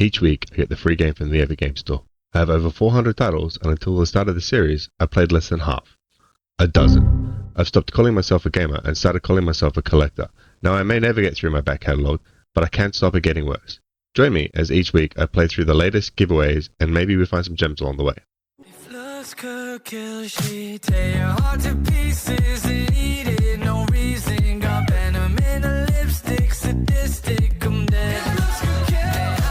Each week I get the free game from the Epic Game Store. I have over 400 titles, and until the start of the series, I played less than half. A dozen. I've stopped calling myself a gamer and started calling myself a collector. Now I may never get through my back catalogue, but I can't stop it getting worse. Join me as each week I play through the latest giveaways, and maybe we find some gems along the way. If looks could kill, she'd tear your heart to pieces and eat it. No reason, got venom in her lipstick, sadistic, I'm dead. If looks could kill,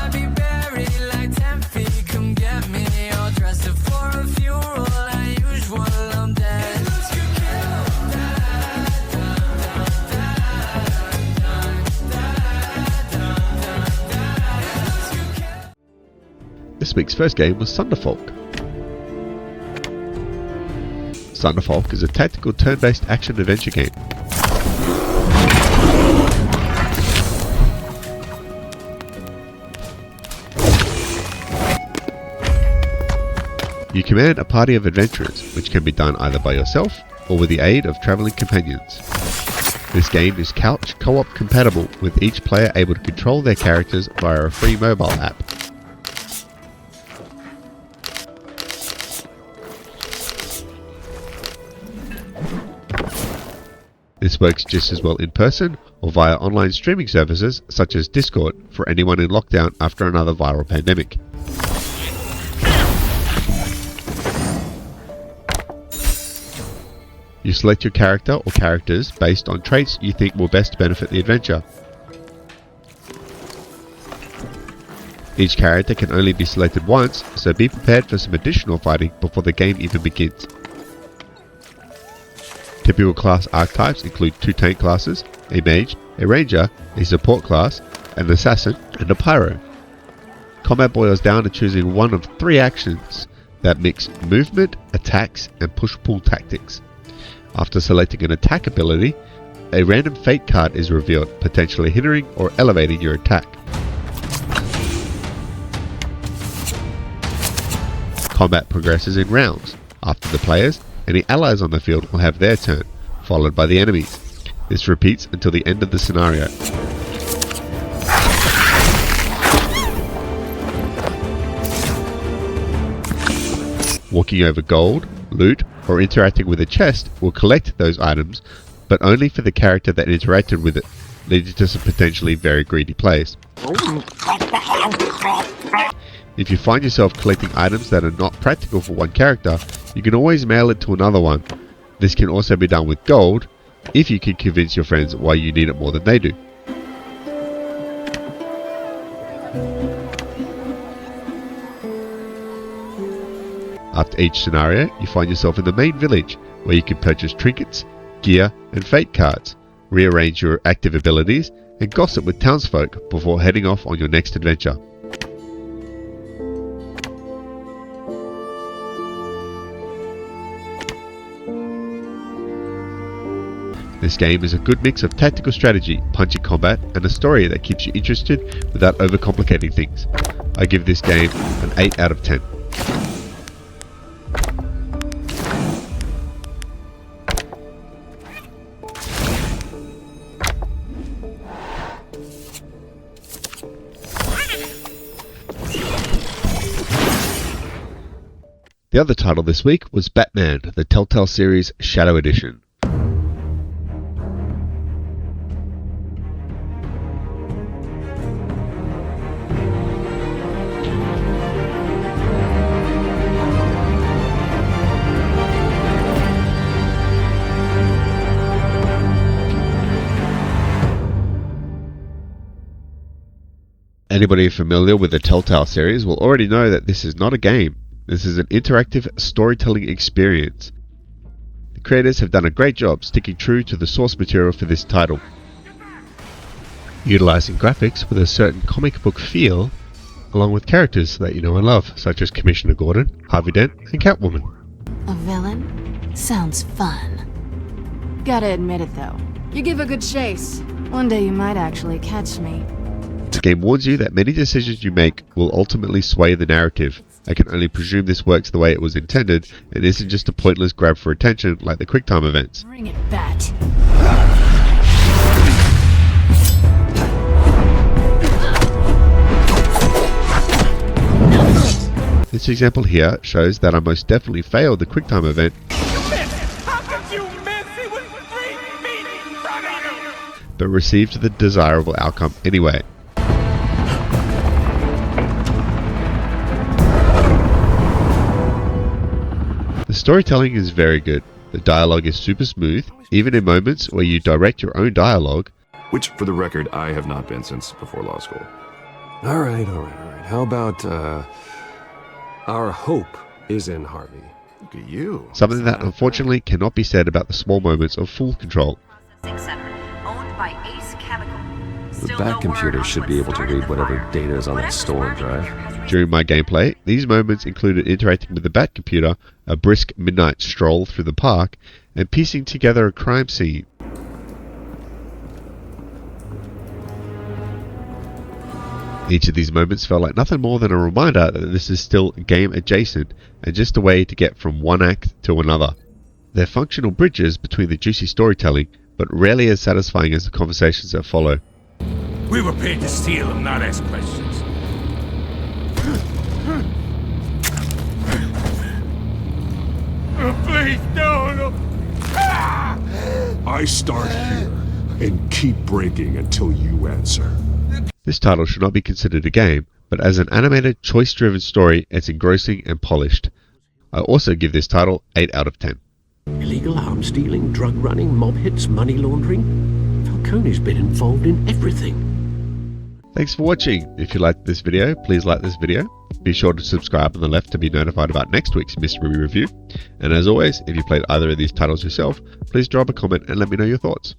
I'd be buried like 10 feet. Come get me, I'll dress it for a funeral. As usual, I'm dead. If looks could kill. This week's first game was Sunderfolk. Sunderfolk is a tactical turn-based action-adventure game. You command a party of adventurers, which can be done either by yourself or with the aid of travelling companions. This game is couch co-op compatible, with each player able to control their characters via a free mobile app. This works just as well in person or via online streaming services such as Discord for anyone in lockdown after another viral pandemic. You select your character or characters based on traits you think will best benefit the adventure. Each character can only be selected once, so be prepared for some additional fighting before the game even begins. Typical class archetypes include 2 tank classes, a mage, a ranger, a support class, an assassin, and a pyro. Combat boils down to choosing one of 3 actions that mix movement, attacks, and push-pull tactics. After selecting an attack ability, a random fate card is revealed, potentially hindering or elevating your attack. Combat progresses in rounds. After the players, any allies on the field will have their turn, followed by the enemies. This repeats until the end of the scenario. Walking over gold, loot, or interacting with a chest will collect those items, but only for the character that interacted with it, leading to some potentially very greedy players. If you find yourself collecting items that are not practical for one character, you can always mail it to another one. This can also be done with gold, if you can convince your friends why you need it more than they do. After each scenario, you find yourself in the main village, where you can purchase trinkets, gear, and fate cards, rearrange your active abilities, and gossip with townsfolk before heading off on your next adventure. This game is a good mix of tactical strategy, punching combat, and a story that keeps you interested without overcomplicating things. I give this game an 8 out of 10. The other title this week was Batman, the Telltale series Shadow Edition. Anybody familiar with the Telltale series will already know that this is not a game. This is an interactive storytelling experience. The creators have done a great job sticking true to the source material for this title, utilizing graphics with a certain comic book feel, along with characters that you know and love, such as Commissioner Gordon, Harvey Dent, and Catwoman. A villain? Sounds fun. Gotta admit it though, you give a good chase. One day you might actually catch me. This game warns you that many decisions you make will ultimately sway the narrative. I can only presume this works the way it was intended, and isn't just a pointless grab for attention like the QuickTime events. Bring it, Bat. This example here shows that I most definitely failed the QuickTime event, but received the desirable outcome anyway. The storytelling is very good. The dialogue is super smooth, even in moments where you direct your own dialogue. Which, for the record, I have not been since before law school. All right. How about, our hope is in Harvey? Look at you. Something that unfortunately cannot be said about the small moments of full control. The Bat computer should be able to read whatever data is on that storm drive. During my gameplay, these moments included interacting with the Bat computer, a brisk midnight stroll through the park, and piecing together a crime scene. Each of these moments felt like nothing more than a reminder that this is still game adjacent and just a way to get from one act to another. They're functional bridges between the juicy storytelling, but rarely as satisfying as the conversations that follow. We were paid to steal and not ask questions. Oh, please, no. I start here and keep breaking until you answer. This title should not be considered a game, but as an animated, choice-driven story, it's engrossing and polished. I also give this title 8 out of 10. Illegal arms dealing, drug running, mob hits, money laundering. Falcone's been involved in everything. Thanks for watching. If you liked this video, please like this video. Be sure to subscribe on the left to be notified about next week's mystery review. And as always, if you played either of these titles yourself, please drop a comment and let me know your thoughts.